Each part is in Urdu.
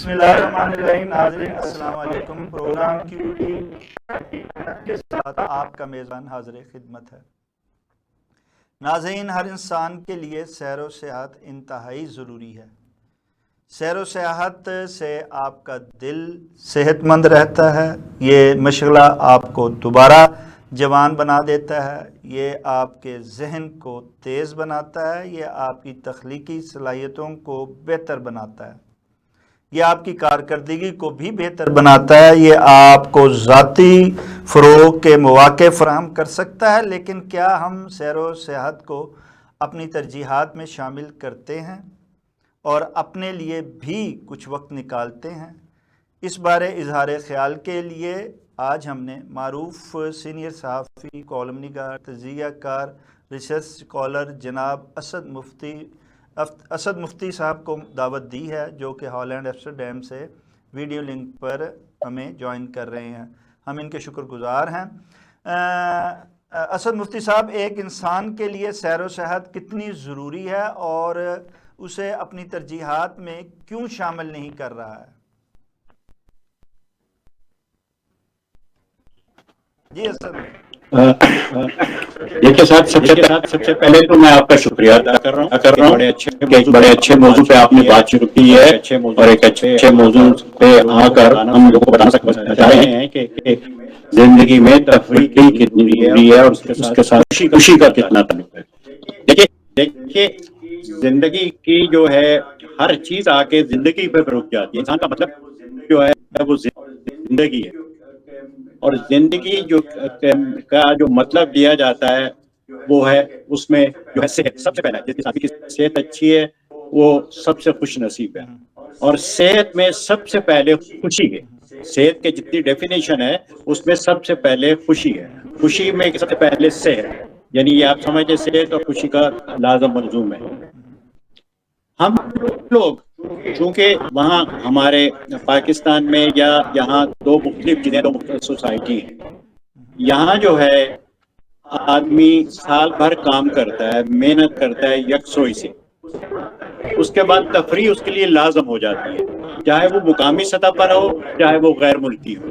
بسم اللہ الرحمن الرحیم. ناظرین السلام علیکم. پروگرام QT کے ساتھ آپ کا میزبان حاضر خدمت ہے. ناظرین، ہر انسان کے لیے سیر و سیاحت انتہائی ضروری ہے. سیر و سیاحت سے آپ کا دل صحت مند رہتا ہے. یہ مشغلہ آپ کو دوبارہ جوان بنا دیتا ہے. یہ آپ کے ذہن کو تیز بناتا ہے. یہ آپ کی تخلیقی صلاحیتوں کو بہتر بناتا ہے. یہ آپ کی کارکردگی کو بھی بہتر بناتا ہے. یہ آپ کو ذاتی فروغ کے مواقع فراہم کر سکتا ہے. لیکن کیا ہم سیر و سیاحت کو اپنی ترجیحات میں شامل کرتے ہیں اور اپنے لیے بھی کچھ وقت نکالتے ہیں؟ اس بارے اظہار خیال کے لیے آج ہم نے معروف سینئر صحافی، کالم نگار، تجزیہ کار، ریسرچ اسکالر جناب اسد مفتی صاحب کو دعوت دی ہے، جو کہ ہالینڈ ایمسٹرڈیم سے ویڈیو لنک پر ہمیں جوائن کر رہے ہیں. ہم ان کے شکر گزار ہیں. اسد مفتی صاحب، ایک انسان کے لیے سیر و سیاحت کتنی ضروری ہے اور اسے اپنی ترجیحات میں کیوں شامل نہیں کر رہا ہے؟ جی اسد. دیکھیے صاحب، سب سے پہلے تو میں آپ کا شکریہ ادا کر رہا ہوں کہ ایک بڑے اچھے موضوع پہ آپ نے بات شروع کی ہے اور ایک اچھے موضوع پہ آ کر ہم لوگوں کو بتانا چاہ رہے ہیں کہ زندگی میں تفریح کتنی ضروری ہے اور اس کے ساتھ خوشی کا کتنا تعلق ہے. دیکھیے زندگی کی جو ہے ہر چیز آ کے زندگی پہ رک جاتی ہے. انسان کا مطلب جو ہے وہ زندگی ہے، اور زندگی کا جو مطلب دیا جاتا ہے وہ ہے اس میں جو ہے صحت. سب سے پہلا جس آدمی کی صحت اچھی ہے وہ سب سے خوش نصیب ہے. اور صحت میں سب سے پہلے خوشی ہے. صحت کے جتنی ڈیفینیشن ہے اس میں سب سے پہلے خوشی ہے. خوشی میں سب سے پہلے صحت، یعنی یہ آپ سمجھے صحت اور خوشی کا لازم ملزوم ہے. ہم لوگ چونکہ وہاں ہمارے پاکستان میں یا یہاں دو مختلف چیزیں، دو مختلف سوسائٹی ہیں. یہاں جو ہے آدمی سال بھر کام کرتا ہے، محنت کرتا ہے یکسوئی سے. اس کے بعد تفریح اس کے لیے لازم ہو جاتی ہے، چاہے وہ مقامی سطح پر ہو چاہے وہ غیر ملکی ہو.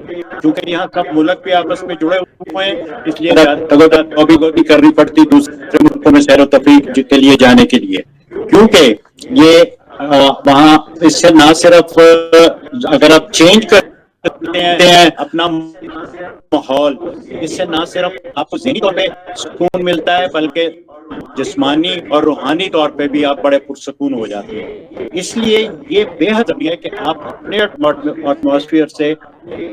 کیونکہ یہاں سب ملک بھی آپس میں جڑے ہوئے ہیں، اس لیے بھی کرنی پڑتی دوسرے ملکوں میں سیر و تفریح کے لیے جانے کے لیے. کیونکہ یہ وہاں اس سے نہ صرف اگر آپ چینج کرتے ہیں اپنا ماحول، اس سے نہ صرف آپ کو ذہنی طور پہ سکون ملتا ہے بلکہ جسمانی اور روحانی طور پہ بھی آپ بڑے پرسکون ہو جاتے ہیں. اس لیے یہ بے حد ضروری ہے کہ آپ اپنے ایٹماسفیئر سے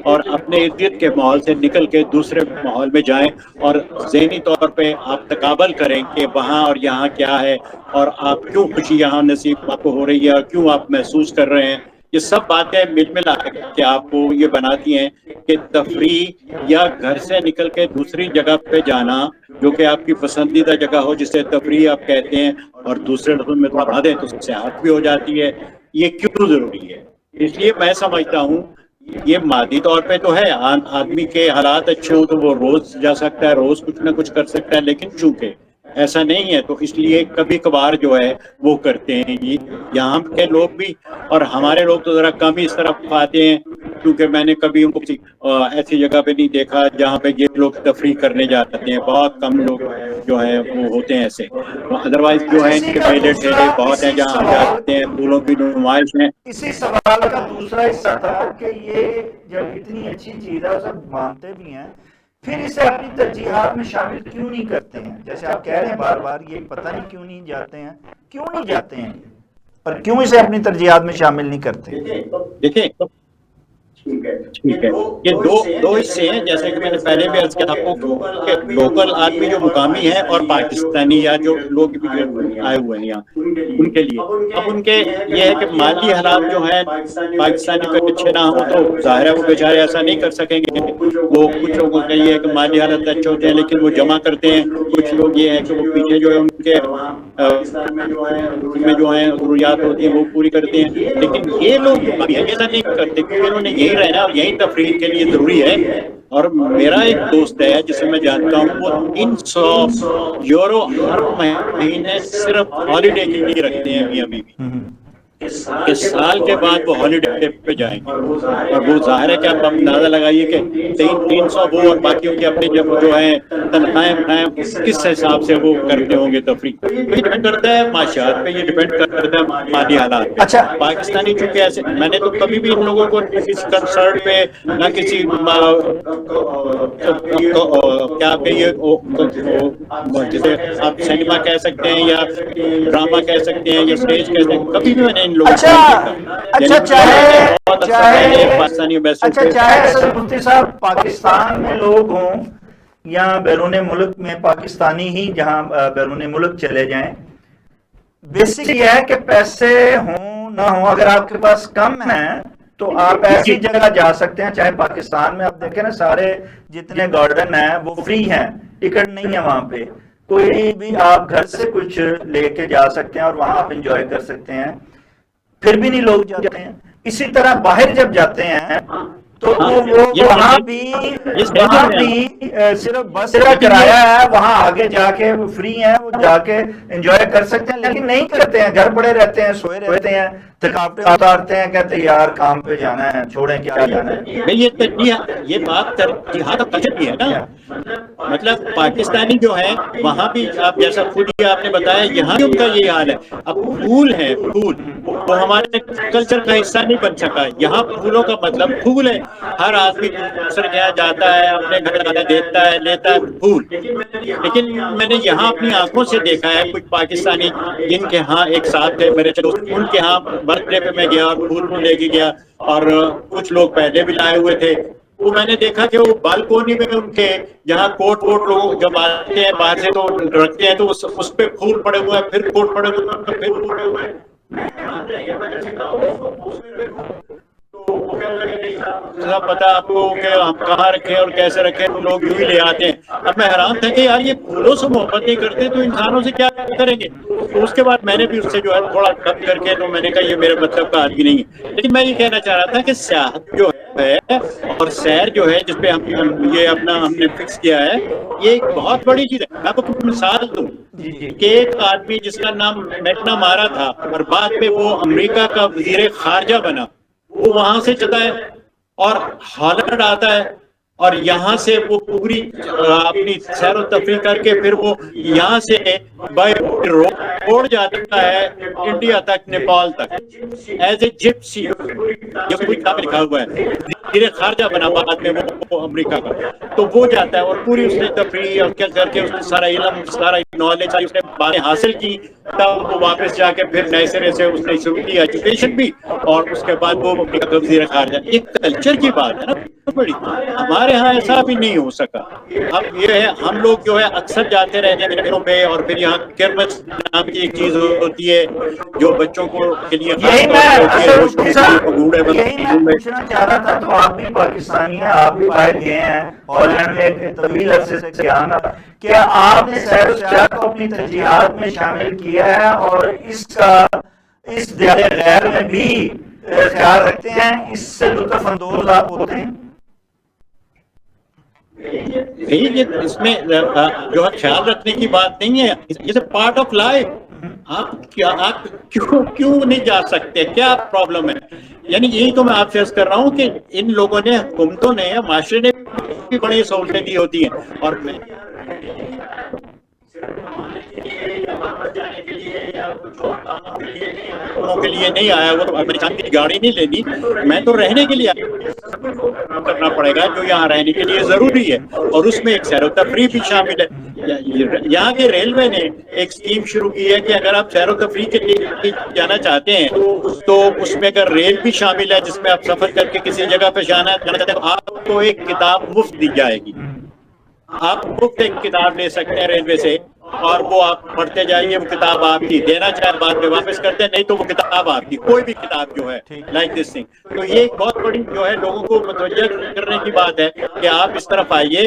اور اپنے ارد گرد کے ماحول سے نکل کے دوسرے ماحول میں جائیں اور ذہنی طور پہ آپ تقابل کریں کہ وہاں اور یہاں کیا ہے اور آپ کیوں خوشی یہاں نصیب آپ کو ہو رہی ہے اور کیوں آپ محسوس کر رہے ہیں. یہ سب باتیں مل ملا کے آپ کو یہ بناتی ہیں کہ تفریح یا گھر سے نکل کے دوسری جگہ پہ جانا جو کہ آپ کی پسندیدہ جگہ ہو، جسے تفریح آپ کہتے ہیں اور دوسرے لفظ میں تھوڑا بڑھا دیں تو سیاحت بھی ہو جاتی ہے. یہ کیوں ضروری ہے؟ اس لیے میں سمجھتا ہوں یہ مادی طور پہ تو ہے، آدمی کے حالات اچھے ہوں تو وہ روز جا سکتا ہے، روز کچھ نہ کچھ کر سکتا ہے. لیکن چونکہ ایسا نہیں ہے تو اس لیے کبھی کبھار جو ہے وہ کرتے ہیں. یہاں کے لوگ بھی اور ہمارے لوگ تو ذرا کم ہی اس طرف آتے ہیں، کیونکہ میں نے کبھی ان کو ایسی جگہ پہ نہیں دیکھا جہاں پہ یہ لوگ تفریح کرنے جاتے ہیں. بہت کم لوگ جو ہیں وہ ہوتے ہیں ایسے. ادروائز جو ہے ان کے میلے ٹھیلے بہت ہیں جہاں ہم جاتے ہیں، پھولوں کی نمائش میں. اسی سوال کا دوسرا حصہ تھا کہ یہ جب اتنی اچھی چیز ہے سب مانتے بھی ہیں، پھر اسے اپنی ترجیحات میں شامل کیوں نہیں کرتے ہیں؟ جیسے آپ کہہ رہے ہیں بار بار، یہ پتہ نہیں کیوں نہیں جاتے ہیں، کیوں نہیں جاتے ہیں اور کیوں اسے اپنی ترجیحات میں شامل نہیں کرتے؟ دیکھیں ٹھیک ہے، یہ دو حصے ہیں. جیسے کہ میں نے پہلے بھی عرض کیا آپ کو کہ لوکل آدمی جو مقامی ہیں اور پاکستانی یا جو لوگ بھی جو آئے ہوئے ہیں یہاں، ان کے لیے اب ان کے یہ ہے کہ مالی حالات جو ہیں پاکستانی کے اچھے نہ ہوں تو ظاہر ہے وہ بیچارے ایسا نہیں کر سکیں گے. وہ کچھ لوگوں کا یہ ہے کہ مالی حالت اچھے ہوتے ہیں لیکن وہ جمع کرتے ہیں. کچھ لوگ یہ ہے کہ وہ پیچھے جو ہے ان کے میں جو ہیں ضروریات ہوتی ہیں وہ پوری کرتے ہیں. لیکن یہ لوگ جو ابھی ایسا نہیں کرتے کیونکہ انہوں نے یہی رہنا اور یہی تفریح کے لیے ضروری ہے. اور میرا ایک دوست ہے جسے میں جانتا ہوں، وہ 300 یورو ہر مہینے صرف ہالیڈے کے لیے رکھتے ہیں میاں بیوی. کہ سال کے بعد وہ ہالیڈے پہ جائیں گے، اور وہ ظاہر ہے کہ آپ اندازہ لگائیے کہ 300 وہ اور باقیوں کی اپنی جب جو ہیں تنخواہیں کس حساب سے وہ کرتے ہوں گے تفریح. تو یہ ڈپینڈ کرتا ہے معاشیات پہ، یہ ڈپینڈ کرتا ہے مالی حالات پہ. اچھا پاکستانی چونکہ ایسے، میں نے تو کبھی بھی ان لوگوں کو کسی کنسرٹ پہ نہ کسی کیا کہیے جسے آپ سینما کہہ سکتے ہیں یا ڈرامہ کہہ سکتے ہیں یا اسٹیج کہہ سکتے ہیں، کبھی بھی میں نے ان لوگوں کو اچھا نہیں دیکھا. اچھا یعنی چاہے بہت اکثر چاہے میں نے پاکستانی ویسے اچھا چاہے اسد مفتی صاحب پاکستان میں لوگ ہوں یا بیرون ملک میں پاکستانی ہی جہاں بیرون ملک چلے جائیں، بیسک یہ ہے کہ پیسے ہوں نہ ہوں، اگر آپ کے پاس کم ہیں تو آپ ایسی جگہ جا سکتے ہیں. چاہے پاکستان میں آپ دیکھیں نا، سارے جتنے گارڈن ہیں وہ فری ہیں، ٹکٹ نہیں ہے وہاں پہ. کوئی بھی آپ گھر سے کچھ لے کے جا سکتے ہیں اور وہاں آپ انجوائے کر سکتے ہیں، پھر بھی نہیں لوگ جاتے ہیں. اسی طرح باہر جب جاتے ہیں تو وہاں بھی صرف بس کا کرایہ ہے، وہاں آگے جا کے وہ فری ہیں، وہ جا کے انجوائے کر سکتے ہیں، لیکن نہیں کرتے ہیں، گھر پڑے رہتے ہیں، سوئے رہتے ہیں، تھکاوٹیں اتارتے ہیں، کہتے ہیں یار کام پہ جانا ہے، چھوڑیں کیا جانا ہے. نہیں، یہ ترجیح، یہ بات ترجیحات اور کلچر کی ہے نا. مطلب پاکستانی جو ہے وہاں بھی، آپ جیسا خود ہی آپ نے بتایا، یہاں بھی ان کا یہی حال ہے. اب پھول ہے، پھول وہ ہمارے کلچر کا حصہ نہیں بن سکا. یہاں پھولوں کا مطلب پھول ہے، ہر آدمی دوسرے کے یہاں جاتا ہے، اپنے گھر جاتا ہے، دیکھتا ہے، لیتا ہے پھول. لیکن میں نے یہاں اپنی آنکھوں سے دیکھا ہے کچھ پاکستانی جن کے ہاں ایک ساتھ تھے میرے دوست، ان کے ہاں برتھ ڈے پہ میں گیا اور پھول لے کے گیا، اور کچھ لوگ پہلے بھی لائے ہوئے تھے. وہ میں نے دیکھا کہ وہ بالکونی میں ان کے جہاں کوٹ ووٹ لوگ جب آتے ہیں باہر سے تو رکھتے ہیں، تو اس پہ پھول پڑے ہوئے ہیں، پھر کوٹ پڑے ہوئے ہیں، پھر پھول پڑے ہوئے ہیں. سب پتا آپ کو کہ ہم کہاں رکھیں اور کیسے رکھیں، تو لوگ یوں ہی لے آتے ہیں. اب میں حیران تھا کہ یار یہ پھولوں سے محبت نہیں کرتے تو انسانوں سے کیا کریں گے. تو اس کے بعد میں نے بھی اس سے جو ہے تھوڑا کم کر کے، تو میں نے کہا یہ میرے مطلب کا آدمی نہیں ہے. لیکن میں یہ کہنا چاہ رہا تھا کہ سیاحت جو ہے اور سیر جو ہے جس پہ ہم یہ اپنا ہم نے فکس کیا ہے، یہ ایک بہت بڑی چیز ہے. میں آپ کو مثال دوں کہ ایک آدمی جس کا نام میکنا مارا تھا اور بعد میں وہ امریکہ کا وزیر خارجہ بنا، وہ وہاں سے چلتا ہے اور ہالینڈ آتا ہے، اور یہاں سے وہ پوری اپنی سیر و تفریح کر کے پھر وہ یہاں سے بائی روڈ جاتا ہے انڈیا تک، نیپال تک، ایز اے جپسی. یہ کوئی کتاب میں لکھا ہوا ہے. وزیر خارجہ بنا بعد میں وہ امریکہ کا، تو وہ جاتا ہے اور پوری اس نے تفریح اور کیا کر کے اس نے سارا علم، سارا نالج، اس نے باتیں حاصل کی. تب وہ واپس جا کے پھر نئے سرے سے اس نے شروع کی ایجوکیشن بھی، اور اس کے بعد وہ امریکہ کا وزیر خارجہ. یہ کلچر کی بات ہے نا بڑی. ہمارے ہاں ایسا بھی نہیں ہو سکا. اب یہ ہے ہم لوگ جو ہے اکثر جاتے رہتے ہیں مندروں پہ، اور پھر یہاں کرمس نام کی ایک چیز ہوتی ہے جو بچوں کو کے لیے خاص یہی طور میں پہ ہوتی ہے، اصل روشنی کے لیے پگوڑے یہی میں پوچھنا چاہ رہا تھا. تو آپ بھی پاکستانی ہیں، آپ بھی باہر گئے ہیں، ہالینڈ میں ایک طویل عرصے سے سیاحت ہے، کیا آپ نے سیر و سیاحت کو اپنی ترجیحات میں شامل کیا ہے اور اس کا اس دیار غیر میں بھی خیال رکھتے ہیں، اس سے لطف اندوز آپ ہوتے ہیں؟ اس میں جو ہے خیال رکھنے کی بات نہیں ہے، یہ پارٹ آف لائف. آپ کیوں نہیں جا سکتے؟ کیا پرابلم ہے؟ یعنی یہی تو میں آپ سے عرض کر رہا ہوں کہ ان لوگوں نے، حکومتوں نے، معاشرے نے بھی بڑی سہولتیں دی ہوتی ہیں. اور میں کے لیے نہیں آیا وہ تو امریکان کی گاڑی نہیں لینی، میں تو رہنے کے لیے کرنا پڑے گا جو یہاں رہنے کے لیے ضروری ہے، اور اس میں ایک سیر و تفریح بھی شامل ہے. یہاں کے ریلوے نے ایک اسکیم شروع کی ہے کہ اگر آپ سیر و تفریح کے لیے جانا چاہتے ہیں تو اس میں اگر ریل بھی شامل ہے جس میں آپ سفر کر کے کسی جگہ پہ جانا چاہتے ہیں تو آپ کو ایک کتاب مفت دی جائے گی. آپ مفت ایک کتاب لے سکتے ہیں ریلوے سے، اور وہ آپ پڑھتے جائیے. وہ کتاب آپ کی، دینا چاہے بعد میں واپس کرتے ہیں، نہیں تو وہ کتاب آپ کی، کوئی بھی کتاب جو ہے لائک دس تھنگ. تو یہ ایک بہت بڑی جو ہے لوگوں کو متوجہ کرنے کی بات ہے کہ آپ اس طرف آئیے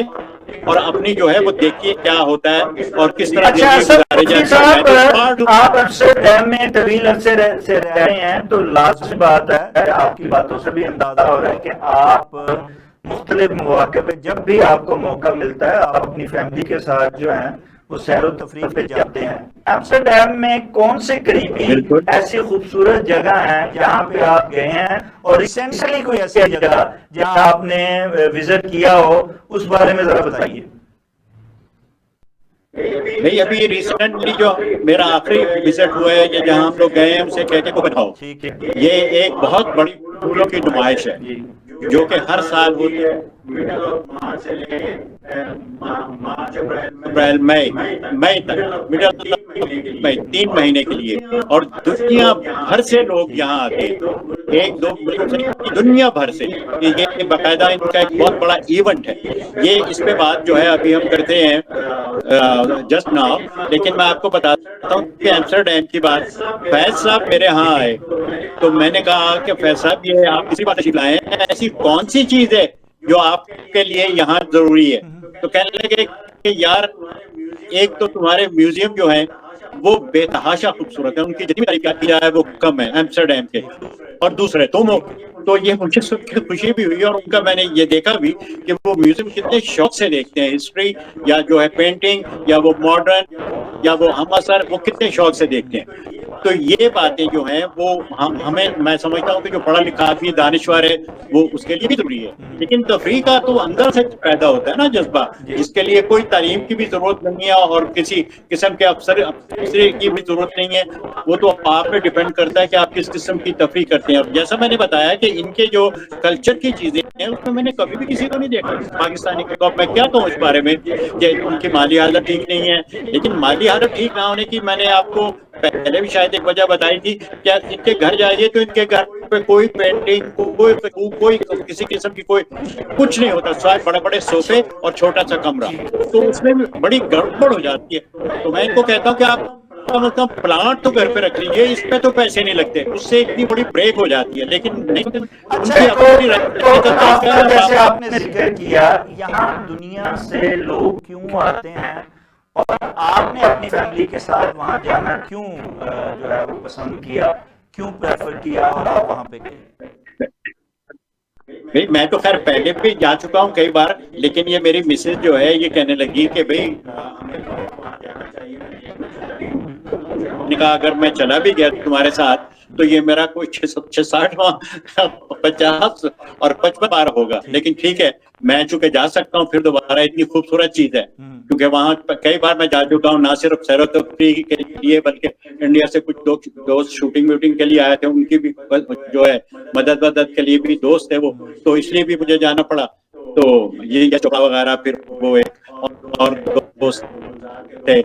اور اپنی جو ہے وہ دیکھیے کیا ہوتا ہے اور کس طرح اچھا زندگی اسد گزاری مفتی جاتی ہے. میں صاحب، تو پارٹ آپ امسٹرڈیم میں طویل عرصے سے رہ رہے ہیں، تو لازمی بات ہے، آپ کی باتوں سے بھی اندازہ ہو رہا ہے کہ آپ مختلف مواقع پہ جب بھی آپ کو موقع ملتا ہے آپ اپنی فیملی کے ساتھ جو ہیں وہ سیر و تفریح پہ جاتے ہیں. ایمسٹرڈیم میں کون سے قریبی ایسی خوبصورت جگہ ہیں جہاں پہ آپ گئے ہیں, اور ریسنٹلی کوئی ایسی جگہ جہاں آپ نے وزٹ کیا ہو, اس بارے میں ذرا بتائیے. نہیں, ابھی ریسنٹلی جو میرا آخری وزٹ ہوا ہے جہاں ہم لوگ گئے ہیں اسے کہتے کو بتاؤ, یہ ایک بہت بڑی پھولوں کی نمائش ہے جو کہ ہر سال ہوتی ہے. اپریل مئی تک, مئی 3 مہینے کے لیے, اور دنیا بھر سے لوگ یہاں آتے ہیں, 1-2 دنیا بھر سے. یہ باقاعدہ ان کا ایک بہت بڑا ایونٹ ہے. یہ اس پہ بات جو ہے ابھی ہم کرتے ہیں جسٹ ناؤ, لیکن میں آپ کو بتاتا ہوں کہ ایمسٹرڈیم کی بات. فیض صاحب میرے ہاں آئے تو میں نے کہا کہ فیض صاحب یہ آپ کسی بات تشریف لائے ہیں, ایسی کون سی چیز ہے جو آپ کے لیے یہاں ضروری ہے؟ تو کہنے لگے کہ یار ایک تو تمہارے میوزیم جو ہیں وہ بے تحاشا خوبصورت ہے, ان کی جتنی تعریف کی جائے وہ کم ہے ایمسٹرڈیم کے, اور دوسرے تم ہو. تو یہ مجھے سن کے خوشی بھی ہوئی, اور ان کا میں نے یہ دیکھا بھی کہ وہ میوزیم کتنے شوق سے دیکھتے ہیں, ہسٹری یا جو ہے پینٹنگ یا وہ ماڈرن یا وہ ہم اثر, وہ کتنے شوق سے دیکھتے ہیں. تو یہ باتیں جو ہیں وہ ہمیں, میں سمجھتا ہوں کہ جو پڑھا لکھا آدمی دانشور ہے وہ اس کے لیے بھی ضروری ہے, لیکن تفریح کا تو اندر سے پیدا ہوتا ہے نا جذبہ, جس کے لیے کوئی تعلیم کی بھی ضرورت نہیں ہے اور کسی قسم کے افسر کی بھی ضرورت نہیں ہے. وہ تو آپ پہ ڈیپینڈ کرتا ہے کہ آپ کس قسم کی تفریح کرتے ہیں. اور جیسا میں نے بتایا کہ ان کے جو کلچر کی چیزیں ہیں اس میں نے کبھی بھی کسی کو نہیں دیکھا پاکستانی کو. اب میں کیا کہوں اس بارے میں کہ ان کی مالی حالت ٹھیک نہیں ہے, لیکن مالی حالت ٹھیک نہ ہونے کی میں نے آپ کو پہلے بھی شاید ایک وجہ بتائی تھی. کیا ان کے گھر جائیے تو ان کے گھر پہ کوئی پینٹنگ, کوئی کسی قسم کی کوئی کچھ نہیں ہوتا, سوائے بڑے بڑے صوفے اور چھوٹا سا کمرہ. تو اس میں بڑی گڑبڑ ہو جاتی ہے. تو میں ان کو کہتا ہوں کہ آپ پلانٹ تو گھر پہ رکھ لیجیے, اس پہ تو پیسے نہیں لگتے, اس سے اتنی بڑی بریک ہو جاتی ہے. لیکن نہیں, ان کی اپنی رہنے کا طریقہ ہے. جیسے آپ نے ذکر کیا یہاں دنیا سے لوگ کیوں آتے ہیں, اور آپ نے اپنی فیملی کے ساتھ وہاں جانا کیوں جو ہے وہ پسند کیا, کیوں پریفر کیا, اور آپ وہاں پہ گئے؟ بھائی میں تو خیر پہلے بھی جا چکا ہوں کئی بار, لیکن یہ میری مسز جو ہے یہ کہنے لگی کہ بھائی نے کہا اگر میں چلا بھی گیا تمہارے ساتھ تو یہ میرا کوئی 60 50 اور 55 بار ہوگا, لیکن ٹھیک ہے میں چونکہ جا سکتا ہوں پھر دوبارہ. اتنی خوبصورت چیز ہے کیونکہ وہاں کئی بار میں جا چکا ہوں, نہ صرف سیر و تفریح کے لیے بلکہ انڈیا سے کچھ دوست شوٹنگ ووٹنگ کے لیے آئے تھے, ان کی بھی جو ہے مدد کے لیے بھی دوست ہے وہ, تو اس لیے بھی مجھے جانا پڑا. تو یہ چوپڑا وغیرہ, پھر وہ ایک اور دوست تھے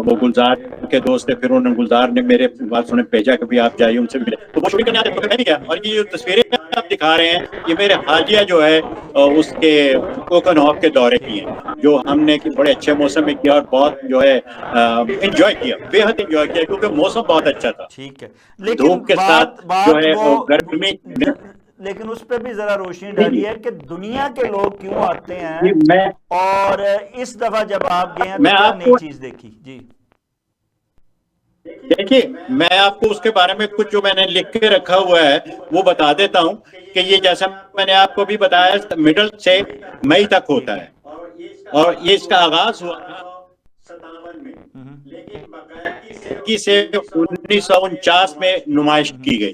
وہ گلزار کے دوست تھے, پھر انہوں نے گلزار نے میرے بات سنے بھیجا کہ آپ جائیے ان سے ملے, تو وہ شوٹنگ کرنے آتے تو میں بھی گیا. اور یہ جو تصویریں آپ دکھا رہے ہیں یہ میرے حالیہ جو ہے اس کے کوکن ہاک کے دورے کی ہیں, جو ہم نے بڑے اچھے موسم میں کیا اور بہت جو ہے انجوائے کیا, بے حد انجوائے کیا, کیونکہ موسم بہت اچھا تھا. ٹھیک ہے, لیکن دھوپ کے ساتھ جو ہے گرمی. لیکن اس پہ بھی ذرا روشنی ڈالی ہے کہ دنیا کے لوگ کیوں آتے ہیں, اور اس دفعہ جب آپ گئے ہیں تو کیا نئی چیز دیکھی؟ جی دیکھیے میں آپ کو اس کے بارے میں کچھ جو میں نے لکھ کے رکھا ہوا ہے وہ بتا دیتا ہوں کہ یہ جیسا میں نے آپ کو بھی بتایا مڈل سے مئی تک ہوتا ہے, اور یہ اس کا آغاز ہوا 57 میں, لیکن باقاعدگی سے 1949 میں نمائش کی گئی,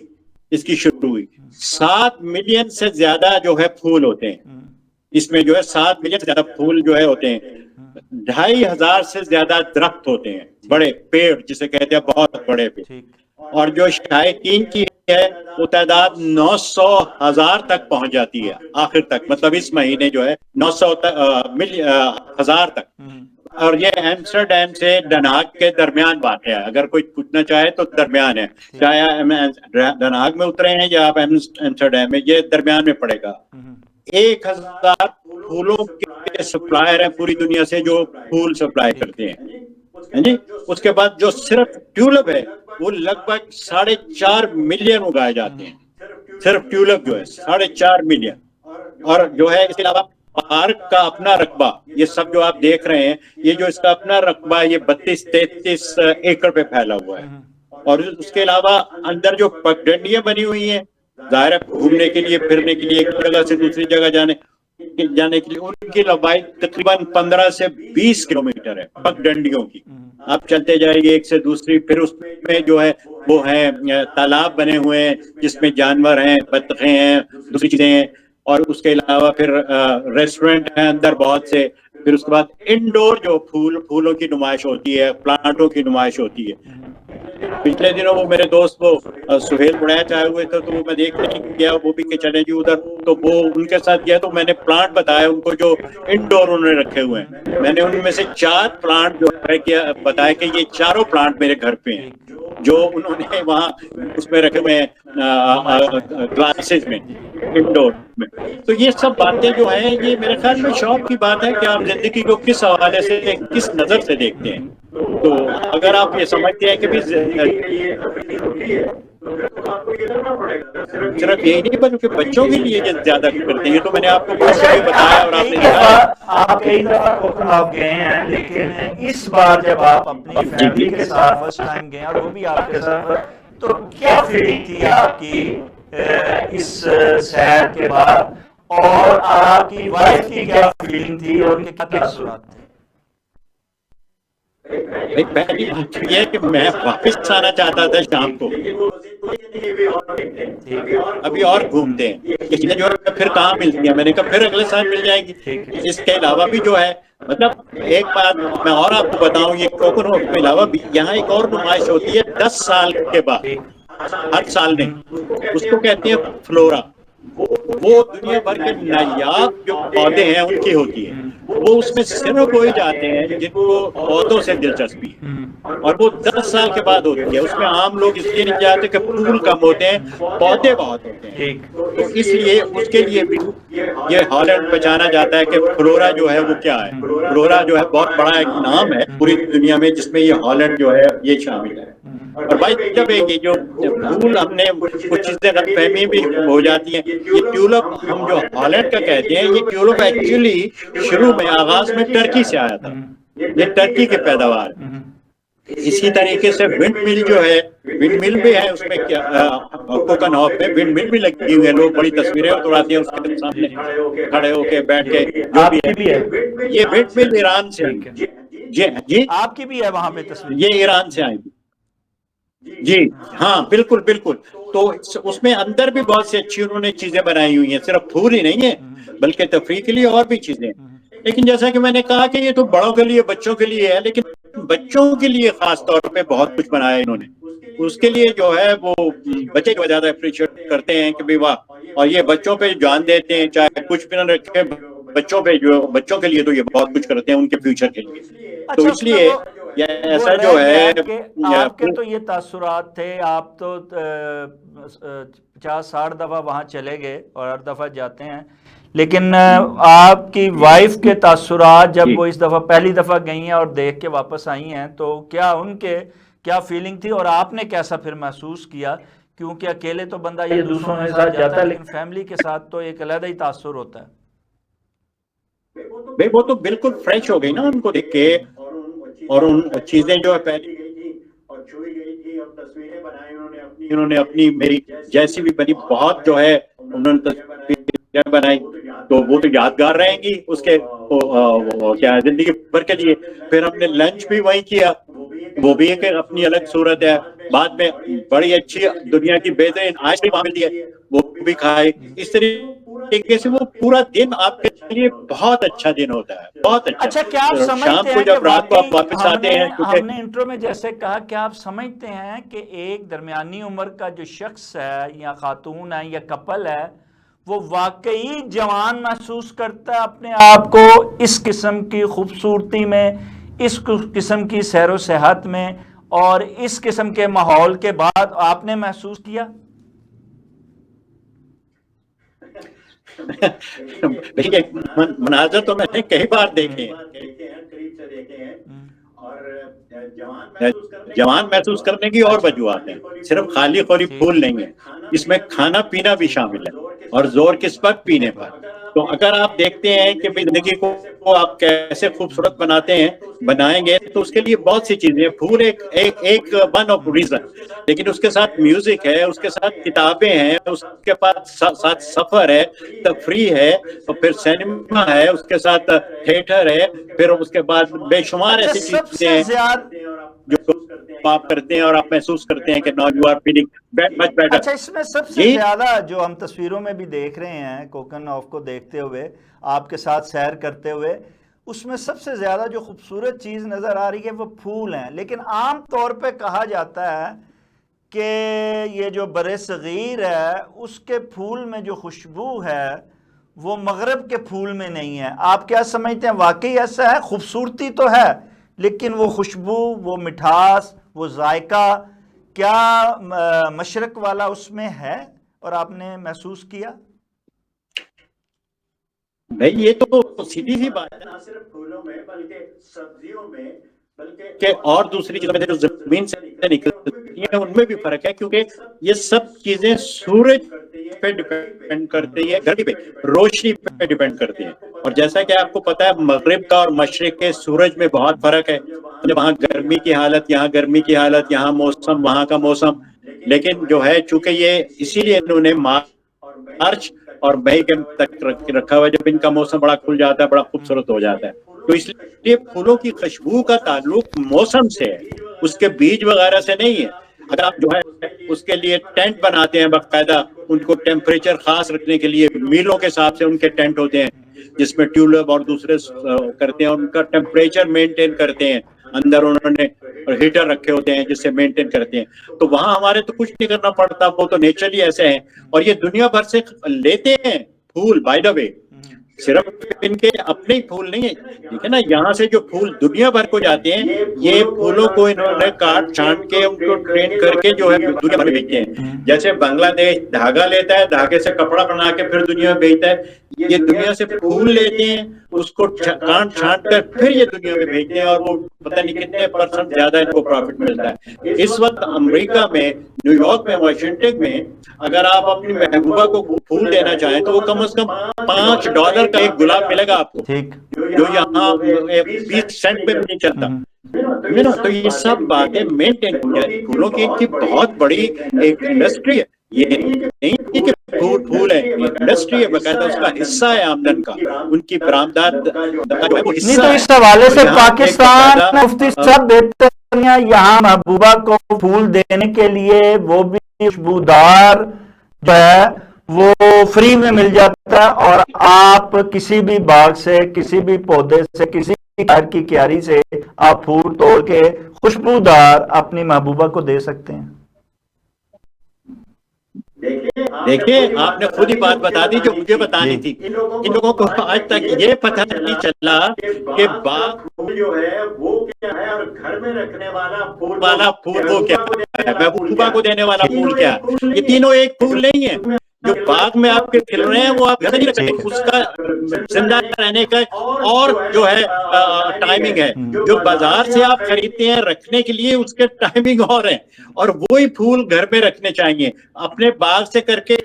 اس کی شروع ہوئی. 7 ملین سے زیادہ جو ہے پھول ہوتے ہیں اس میں, جو ہے 7 ملین سے زیادہ پھول جو ہے ہوتے ہیں. 2500 سے زیادہ درخت ہوتے ہیں, بڑے پیڑ جسے کہتے ہیں, بہت بڑے پیڑ. اور جو شائقین کی ہے وہ تعداد 900,000 تک پہنچ جاتی ہے آخر تک, مطلب اس مہینے جو ہے 900,000 تک. اور یہ ایمسٹرڈیم سے ڈنہاگ کے درمیان واقع ہے, اگر کوئی پوچھنا چاہے تو درمیان ہے, چاہے ڈنہاگ میں اترے ہیں یا آپ ایمسٹرڈیم میں, یہ درمیان میں پڑے گا. 1000 پھولوں کے سپلائر ہیں پوری دنیا سے جو پھول سپلائی کرتے ہیں جی. اس کے بعد جو صرف ٹیولپ ہے وہ لگ بھگ 4.5 ملین اگائے جاتے ہیں, صرف ٹیولپ جو ہے 4.5 ملین. اور جو ہے اس کے علاوہ پارک کا اپنا رقبہ, یہ سب جو آپ دیکھ رہے ہیں یہ جو اس کا اپنا رقبہ یہ 32-33 ایکڑ پہ پھیلا ہوا ہے. اور اس کے علاوہ اندر جو پگڈنڈیاں بنی ہوئی ہیں ظاہر ہے گھومنے کے لیے, پھرنے کے لیے, ایک جگہ سے دوسری جگہ جانے, جانے کے لیے ان کی لمبائی تقریباً 15 سے 20 کلومیٹر ہے پگ ڈنڈیوں کی. آپ چلتے جائیے ایک سے دوسری. پھر اس میں جو ہے وہ ہے تالاب بنے ہوئے ہیں جس میں جانور ہیں, بطخیں ہیں, دوسری چیزیں ہیں, اور اس کے علاوہ پھر ریسٹورنٹ ہیں اندر بہت سے. پھر اس کے بعد انڈور جو پھولوں کی نمائش ہوتی ہے, پلانٹوں کی نمائش ہوتی ہے. پچھلے دنوں وہ میرے دوست وہ سہیل بڑیچ آئے ہوئے تھے, تو وہ میں دیکھنے گیا, وہ بھی کہ چلیں جی ادھر, تو وہ ان کے ساتھ گیا تو میں نے پلانٹ بتایا ان کو جو انڈور انہوں نے رکھے ہوئے ہیں. میں نے ان میں سے 4 پلانٹ جو ہے کیا بتایا کہ یہ چاروں پلانٹ میرے گھر پہ ہیں جو انہوں نے وہاں اس میں رکھے ہوئے ہیں گلاسز میں, انڈور میں. تو یہ سب باتیں جو ہیں یہ میرے خیال میں شوق کی بات ہے کہ آپ زندگی کو کس حوالے سے, کس نظر سے دیکھتے ہیں. تو اگر آپ یہ سمجھتے ہیں کہ بھی صرف یہی نہیں بلکہ بچوں کے لیے زیادہ کرتے ہیں, تو میں نے آپ کو بہت جگہ بتایا اور آپ نے دیکھا ہے. آپ کئی دفعہ کوکنگ گئے ہیں, لیکن اس بار جب آپ اپنی فیملی کے ساتھ فرسٹ ٹائم گئے اور وہ بھی آپ کے ساتھ, تو کیا فیلنگ تھی آپ کی اس سیر کے بعد, اور آپ کی وائف کی کیا فیلنگ تھی اور ان کے کیا تاثرات تھے؟ پہلی بات یہ ہے کہ میں واپس آنا چاہتا تھا شام کو, ابھی اور گھومتے ہیں, یہ چیزیں جو ہے پھر کہاں ملتی ہیں. میں نے کہا پھر اگلے سال مل جائیں گی. اس کے علاوہ بھی جو ہے مطلب ایک بات میں اور آپ کو بتاؤں, یہ کوکن ہوپ کے علاوہ بھی یہاں ایک اور نمائش ہوتی ہے 10 سال کے بعد, ہر سال میں. اس کو کہتے ہیں فلورا. وہ دنیا بھر کے نایاب جو پودے ہیں ان کی ہوتی ہے. وہ اس میں صرف وہی جاتے ہیں جن کو پودوں سے دلچسپی ہے, اور وہ 10 سال کے بعد ہوتی ہے. اس میں عام لوگ اس لیے نہیں جاتے کہ پھول کم ہوتے ہیں, پودے بہت ہوتے ہیں. تو اس لیے اس کے لیے بھی یہ ہالینڈ پہچانا جاتا ہے کہ فلورا جو ہے وہ کیا ہے. فلورا جو ہے بہت بڑا ایک نام ہے پوری دنیا میں جس میں یہ ہالینڈ جو ہے یہ شامل ہے. اور بھائی جب یہ جو پھول ہم نے کچھ چیزیں غلط فہمی بھی ہو جاتی ہیں. یہ ٹیولپ ہم جو ہالینڈ کا کہتے ہیں, یہ ٹیولپ ایکچولی شروع میں آغاز میں ٹرکی سے آیا تھا. یہ ٹرکی کی پیداوار. اسی طریقے سے ونڈ مل جو ہے, ونڈ مل بھی ہے اس میں کوکن ہوپ میں ونڈ مل بھی لگی ہوئی ہے. لوگ بڑی تصویریں اتراتے ہیں اس کے سامنے کھڑے ہو کے, بیٹھ کے, جو بھی ہے. یہ ونڈ مل ایران سے آئی. جی آپ کی بھی ہے وہاں پہ تصویر؟ یہ ایران سے آئی. جی ہاں بالکل بالکل. تو اس میں اندر بھی بہت سی اچھی انہوں نے چیزیں بنائی ہوئی ہیں, صرف پھول ہی نہیں ہے بلکہ تفریح کے لیے اور بھی چیزیں. لیکن جیسا کہ میں نے کہا کہ یہ تو بڑوں کے لیے, بچوں کے لیے ہے, لیکن بچوں کے لیے خاص طور پہ بہت کچھ بنایا انہوں نے. اس کے لیے جو ہے وہ بچے جو زیادہ اپریشیٹ کرتے ہیں کہ بھی واہ, اور یہ بچوں پہ جان دیتے ہیں چاہے کچھ بھی نہ رکھے. بچوں پہ جو بچوں کے لیے تو یہ بہت کچھ کرتے ہیں ان کے فیوچر کے لیے. تو اس لیے ایسا جو ہے آپ کے تو یہ تاثرات تھے, آپ تو 50-60 دفعہ وہاں چلے گئے اور ہر دفعہ جاتے ہیں, لیکن آپ کی وائف کے تاثرات جب وہ اس دفعہ پہلی دفعہ گئی ہیں اور دیکھ کے واپس آئی ہیں, تو کیا ان کے کیا فیلنگ تھی اور آپ نے کیسا پھر محسوس کیا؟ کیونکہ اکیلے تو بندہ یہ دوسروں کے ساتھ جاتا ہے, لیکن فیملی کے ساتھ تو ایک علیحدہ ہی تاثر ہوتا ہے. وہ تو بالکل فریش ہو گئی نا ان کو دیکھ کے, اور ان چیزیں جو ہے پہلی گئی تھی اور چھوئی گئی تھی, اور تصویریں بنائی انہوں نے اپنی, میری جیسی بھی بنی بہت جو ہے انہوں نے تصویریں بنائی, تو وہ تو یادگار رہیں گی اس کے کیا زندگی بھر کے لیے. پھر ہم نے لنچ بھی وہیں کیا, وہ بھی ایک اپنی الگ صورت ہے. بعد میں بڑی اچھی دنیا کی بہترین آئس کریم ملی ہے, وہ بھی کھائی. اس طریقے سے وہ پورا دن آپ کے لیے بہت اچھا دن ہوتا ہے, بہت اچھا. اچھا, کیا آپ شام سمجھتے کو ہیں کہ جب رات کو آپ واپس آتے ہیں, ہم نے انٹرو میں جیسے کہا, کیا آپ سمجھتے ہیں کہ ایک درمیانی عمر کا جو شخص ہے یا خاتون ہے یا کپل ہے, وہ واقعی جوان محسوس کرتا ہے اپنے آپ کو اس قسم کی خوبصورتی میں, اس قسم کی سیر و سیاحت میں, اور اس قسم کے ماحول کے بعد آپ نے محسوس کیا؟ دیکھیے مناظر تو میں نے کئی بار دیکھے ہیں, اور جوان محسوس کرنے کی اور وجوہات ہیں. صرف خالی خوری پھول نہیں ہے, اس میں کھانا پینا بھی شامل ہے, اور زور کس وقت پینے پر. تو اگر آپ دیکھتے ہیں کہ زندگی کو آپ کیسے خوبصورت بنائیں گے تو اس کے لیے بہت سی چیزیں. پھول ایک ون آف ریزن، لیکن اس کے ساتھ میوزک ہے، اس کے ساتھ کتابیں ہیں، اس کے ساتھ سفر ہے، تفریح ہے، اور پھر سینما ہے، اس کے ساتھ تھیٹر ہے، پھر اس کے بعد بے شمار اچھا ایسی سب چیزیں سے ہیں زیادہ جو آپ کرتے ہیں اور آپ محسوس کرتے ہیں کہ now you are feeling much better. اچھا اس میں سب سے جی زیادہ جو ہم تصویروں میں بھی دیکھ رہے ہیں کوکن آف کو دیکھتے ہوئے، آپ کے ساتھ سیر کرتے ہوئے، اس میں سب سے زیادہ جو خوبصورت چیز نظر آ رہی ہے وہ پھول ہیں. لیکن عام طور پہ کہا جاتا ہے کہ یہ جو بر صغیر ہے اس کے پھول میں جو خوشبو ہے وہ مغرب کے پھول میں نہیں ہے. آپ کیا سمجھتے ہیں، واقعی ایسا ہے؟ خوبصورتی تو ہے لیکن وہ خوشبو، وہ مٹھاس، وہ ذائقہ کیا مشرق والا اس میں ہے اور آپ نے محسوس کیا؟ بھائی یہ تو سیدھی سی بات ہے، نہ صرف پھولوں میں بلکہ سبزیوں میں، بلکہ اور دوسری چیزوں میں جو زمین سے نکلتی ہیں ان میں بھی فرق ہے، کیونکہ یہ سب چیزیں سورج پہ ڈیپینڈ کرتی ہے، گرمی پہ، روشنی پہ ڈیپینڈ کرتی ہیں. اور جیسا کہ آپ کو پتا ہے مغرب کا اور مشرق کے سورج میں بہت فرق ہے. وہاں گرمی کی حالت، یہاں گرمی کی حالت، یہاں موسم، وہاں کا موسم. لیکن جو ہے چونکہ یہ اسی لیے انہوں نے مارچ اور مئی کے تک رکھا ہوا ہے، جب ان کا موسم بڑا کھل جاتا ہے، بڑا خوبصورت ہو جاتا ہے. تو اس لیے پھولوں کی خوشبو کا تعلق موسم سے ہے، اس کے بیج وغیرہ سے نہیں ہے. اگر آپ جو ہے اس کے لیے ٹینٹ بناتے ہیں باقاعدہ، ان کو ٹیمپریچر خاص رکھنے کے لیے میلوں کے حساب سے ان کے ٹینٹ ہوتے ہیں جس میں ٹیولپ اور دوسرے کرتے ہیں، ان کا ٹیمپریچر مینٹین کرتے ہیں. اندر انہوں نے ہیٹر رکھے ہوتے ہیں جس سے مینٹین کرتے ہیں. تو وہاں ہمارے تو کچھ نہیں کرنا پڑتا، وہ تو نیچرلی ایسے ہیں. اور یہ دنیا بھر سے لیتے ہیں پھول. بائی دا وے صرف ان کے اپنے ہی پھول نہیں ہیں، دیکھیں نا یہاں سے جو پھول دنیا بھر کو جاتے ہیں، یہ پھولوں کو انہوں نے کاٹ چھانٹ کے ان کو ٹرین کر کے جو ہے دنیا بھر میں بیچتے ہیں. جیسے بنگلہ دیش دھاگا لیتا ہے، دھاگے سے کپڑا بنا کے پھر دنیا میں بیچتا ہے. یہ دنیا سے پھول لیتے ہیں، اس کو کاٹ چھانٹ کر پھر یہ دنیا میں بیچتے ہیں، اور وہ پتہ نہیں کتنے پرسنٹ زیادہ ان کو پروفٹ ملتا ہے. اس وقت امریکہ میں، نیو یارک میں، واشنگٹن میں اگر آپ اپنی محبوبہ کو پھول دینا چاہیں تو وہ کم از کم $5 کا ایک گلاب ملے گا آپ کو، ٹھیک. جو یہاں 20 سینٹ میں بھی نہیں چلتا. تو یہ سب باتیں مینٹین کی جائے. پھولوں کی بہت بڑی ایک انڈسٹری ہے. یہ نہیں کہ پھول ہے، انڈسٹری ہے باقاعدہ، اس کا حصہ ہے آمدن کا، ان کی برآمدات کا جو ہے وہ نہیں حصہ تو ہے. اس حوالے سے یہاں ایک پاکستان باقاعدہ مفتی صاحب بہتر ہیں یہاں محبوبہ کو پھول دینے کے لیے، وہ بھی خوشبودار جو ہے وہ فری میں مل جاتا ہے، اور آپ کسی بھی باغ سے، کسی بھی پودے سے، کسی بھی گھر کی کیاری سے آپ پھول توڑ کے خوشبودار اپنی محبوبہ کو دے سکتے ہیں. دیکھیں آپ نے خود ہی بات بتا دی جو مجھے بتانی جی تھی. ان لوگوں کو آج تک یہ پتہ نہیں چلا کہ باغ پھول جو ہے وہ کیا ہے اور گھر میں رکھنے والا پھول وہ کیا ہے، محبوبہ کو دینے والا پھول کیا ہے. یہ تینوں ایک پھول نہیں ہے. جو باغ میں آپ کے کھل رہے ہیں وہ آپ گھر نہیں رکھ سکتے، اس کا زندہ رہنے کا اور جو ہے ٹائمنگ ہے. جو بازار سے آپ خریدتے ہیں رکھنے کے لیے اس کے ٹائمنگ اور ہیں، اور وہی پھول گھر میں رکھنے چاہیے. اپنے باغ سے کر کے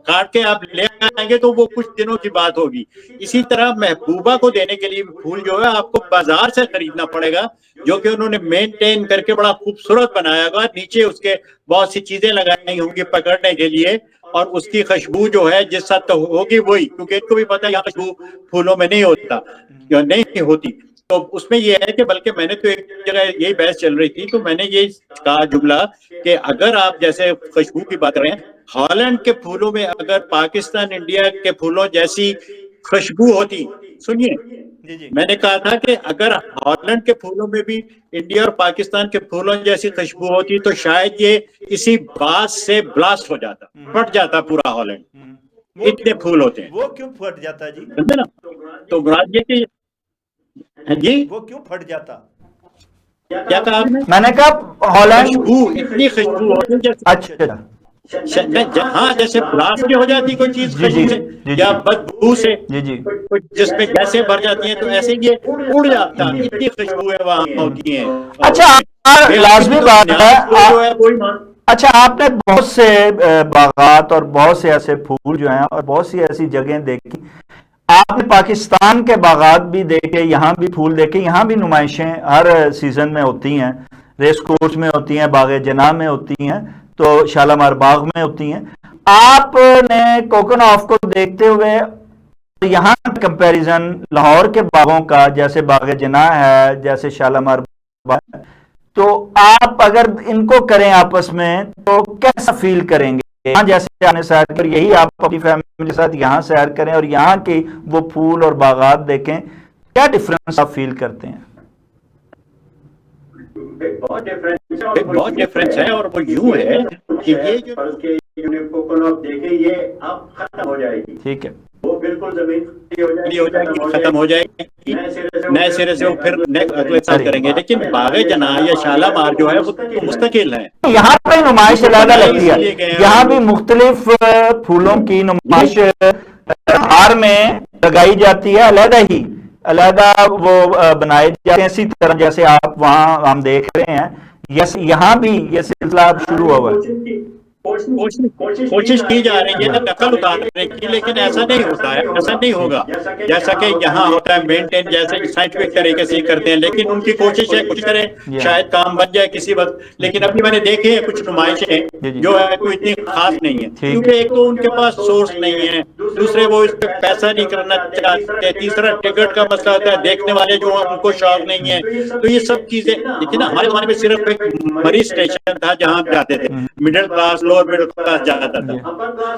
کاٹ کے آپ لے آئیں گے تو وہ کچھ دنوں کی بات ہوگی. اسی طرح محبوبہ کو دینے کے لیے پھول جو ہے آپ کو بازار سے خریدنا پڑے گا، جو کہ انہوں نے مینٹین کر کے بڑا خوبصورت بنایا گا. نیچے اس کے بہت سی چیزیں لگائی ہوں گی پکڑنے کے لیے، اور اس کی خوشبو جو ہے جس حد تک ہوگی وہی، کیونکہ ان کو بھی پتا ہے یہ خوشبو پھولوں میں نہیں ہوتا یا نہیں ہوتی. تو اس میں یہ ہے کہ بلکہ میں نے تو ایک جگہ یہی بحث چل رہی تھی تو میں نے یہ کہا جملہ کہ اگر آپ جیسے خوشبو کی بات کریں، ہالینڈ کے پھولوں میں اگر پاکستان انڈیا کے پھولوں جیسی خوشبو ہوتی، سنیے میں نے کہا تھا کہ اگر ہالینڈ کے پھولوں میں بھی انڈیا اور پاکستان کے پھولوں جیسی خوشبو ہوتی تو شاید یہ اسی بات سے بلاسٹ ہو جاتا، پھٹ جاتا پورا ہالینڈ. اتنے پھول ہوتے ہیں. وہ کیوں پھٹ جاتا جی؟ سمجھے نا؟ تو مراد یہ کہ جی وہ کیوں پھٹ جاتا؟ کیا کہا آپ نے؟ میں نے کہا ہالینڈ. خوشبو اتنی خوشبو ہوتی ہے اچھا ہاں جیسے بلاسٹ نہیں ہو جاتی کوئی چیز جی جی خوشبو سے جی یا بدبو سے، جی جی جس میں گیسیں بھر جاتی ہیں، تو ایسے یہ اڑ جاتا. اتنی خوشبوئیں وہاں ہوتی ہیں. اچھا لازمی بات ہے. جو ہے وہی اچھا آپ نے بہت سے باغات اور بہت سے ایسے پھول جو ہیں اور بہت سی ایسی جگہیں دیکھی، آپ نے پاکستان کے باغات بھی دیکھے، یہاں بھی پھول دیکھے، یہاں بھی نمائشیں ہر سیزن میں ہوتی ہیں، ریس کورس میں ہوتی ہیں، باغ جناح میں ہوتی ہیں، تو شالامار باغ میں ہوتی ہیں. آپ نے کوکن آف کو دیکھتے ہوئے یہاں کمپیریزن لاہور کے باغوں کا، جیسے باغ جناح ہے، جیسے شالامار باغ ہے، تو آپ اگر ان کو کریں آپس میں تو کیسا فیل کریں گے؟ یہاں جیسے آنے سیر کر، یہی آپ اپنی فیملی کے ساتھ یہاں سیر کریں اور یہاں کی وہ پھول اور باغات دیکھیں، کیا ڈفرنس آپ فیل کرتے ہیں؟ بہت ڈفرینس ہے، اور وہ یوں ہے کہ یہ جو کوکن آف دیکھیں یہ اب ختم ہو جائے گی. ٹھیک ہے، وہ بالکل زمین ہو جائے گی، ختم ہو جائے گی، نئے سرے سے وہ پھر اگلے سال کریں گے. لیکن باغ جناح یا شالامار جو ہے وہ مستقل ہے. یہاں پہ نمائش علیحدہ لگتی ہے، یہاں بھی مختلف پھولوں کی نمائش ہار میں لگائی جاتی ہے، علیحدہ وہ بنائے جاتے ہیں، اسی طرح جیسے آپ وہاں ہم دیکھ رہے ہیں. یہاں بھی یہ سلسلہ اب شروع ہوا ہے. کوشش کی جا رہی ہے نقل اتارنے کی، لیکن ایسا نہیں ہوتا ہے، ایسا نہیں ہوگا جیسا کہ یہاں ہوتا ہے مینٹین، جیسے سائنٹیفک طریقے سے کرتے ہیں. لیکن ان کی کوشش ہے کچھ کریں، شاید کام بن جائے کسی وقت. لیکن ابھی میں نے دیکھے ہیں کچھ نمائشیں جو ہے کوئی اتنی خاص نہیں ہے، کیونکہ ایک تو ان کے پاس سورس نہیں ہے، دوسرے وہ اس پہ پیسہ نہیں کرنا چاہتے، تیسرا ٹکٹ کا مسئلہ ہوتا ہے، دیکھنے والے جو ہیں ان کو شوق نہیں ہے. تو یہ سب چیزیں دیکھیں نا، ہمارے زمانے میں صرف ایک مریض اسٹیشن تھا جہاں ہم جاتے تھے، middle class lower middle class جاتا تھا.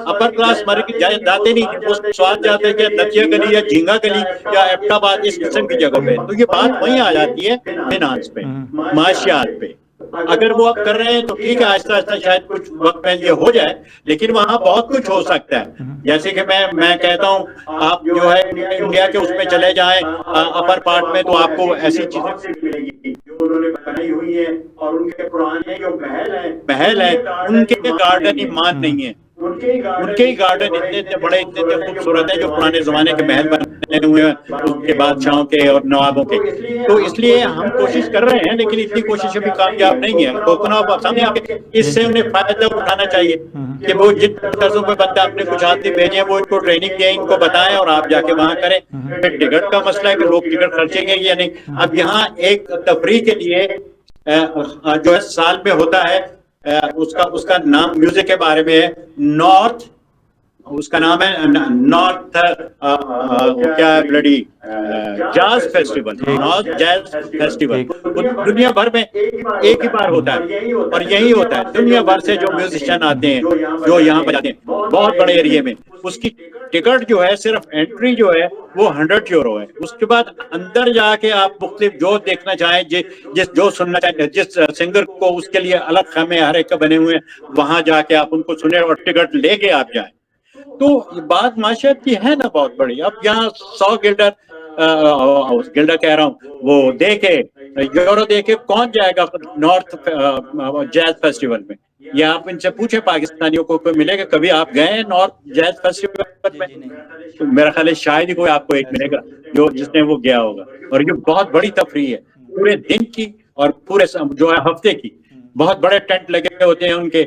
اپر کلاس جاتے نہیں تھے، وہ سواد جاتے کہ نتیا گلی یا جھینگا گلی یا ایبٹ آباد اس قسم کی جگہ پہ. تو یہ بات وہیں آ جاتی ہے فائنانس پہ، معاشیات پہ. اگر وہ آپ کر رہے ہیں تو ٹھیک ہے، آہستہ آہستہ شاید کچھ وقت میں یہ ہو جائے، لیکن وہاں بہت کچھ ہو سکتا ہے. جیسے کہ میں کہتا ہوں، آپ جو ہے انڈیا کے اس میں چلے جائیں اپر پارٹ میں، تو آپ کو ایسی چیزیں ملے گی جو انہوں نے بنائی ہوئی ہیں، اور ان کے پرانے جو محل ہیں ان کے گارڈن ہی مان نہیں ہیں. ان کے ہی گارڈن اتنے بڑے اتنے خوبصورت ہیں جو پرانے زمانے کے محل بنے ہوئے ہیں اس کے بادشاہوں کے اور نوابوں کے. تو اس لیے ہم کوشش کر رہے ہیں، لیکن اتنی کوشش ابھی کامیاب نہیں ہے. کوکن آف سامنے آ کے اس سے انہیں فائدہ اٹھانا چاہیے کہ وہ جن طرزوں پہ بندہ اپنے کچھ آدمی بھیجیں، وہ ان کو ٹریننگ دیں، ان کو بتائیں، اور آپ جا کے وہاں کریں. پھر ٹکٹ کا مسئلہ ہے کہ لوگ ٹکٹ خرچیں گے یا نہیں. اب یہاں ایک تفریح کے لیے جو ہے سال میں ہوتا ہے، اس کا نام میوزک کے بارے میں ہے، نارتھ، اس کا نام ہے نارتھ کیا ہے bloody jazz festival, north jazz festival. دنیا بھر میں ایک ہی بار ہوتا ہے، اور یہی ہوتا ہے دنیا بھر سے جو میوزیشین آتے ہیں جو یہاں بجاتے ہیں بہت بڑے ایریے میں. اس کی ٹکٹ جو ہے صرف انٹری جو ہے وہ 100 یورو ہے. اس کے بعد اندر جا کے آپ مختلف جو دیکھنا چاہیں، جو سننا چاہیں، جس سنگر کو، اس کے لیے الگ خیمے ہر ایک کا بنے ہوئے ہیں، وہاں جا کے آپ ان کو سنیں اور ٹکٹ لے کے آپ جائیں. تو بات معاشیت کی ہے نا بہت بڑی. اب یہاں 100 گلڈر کہہ رہا ہوں، وہ دیکھے یورو دیکھے کون جائے گا نارتھ جاز فیسٹیول میں؟ یا آپ ان سے پوچھیں پاکستانیوں کو، کوئی ملے گا کبھی آپ گئے ہیں نارتھ جاز فیسٹیول میں؟ میرا خیال ہے شاید ہی کوئی آپ کو ایک ملے گا جس نے وہ گیا ہوگا. اور یہ بہت بڑی تفریح ہے، پورے دن کی اور پورے جو ہے ہفتے کی. بہت بڑے ٹینٹ لگے ہوتے ہیں ان کے،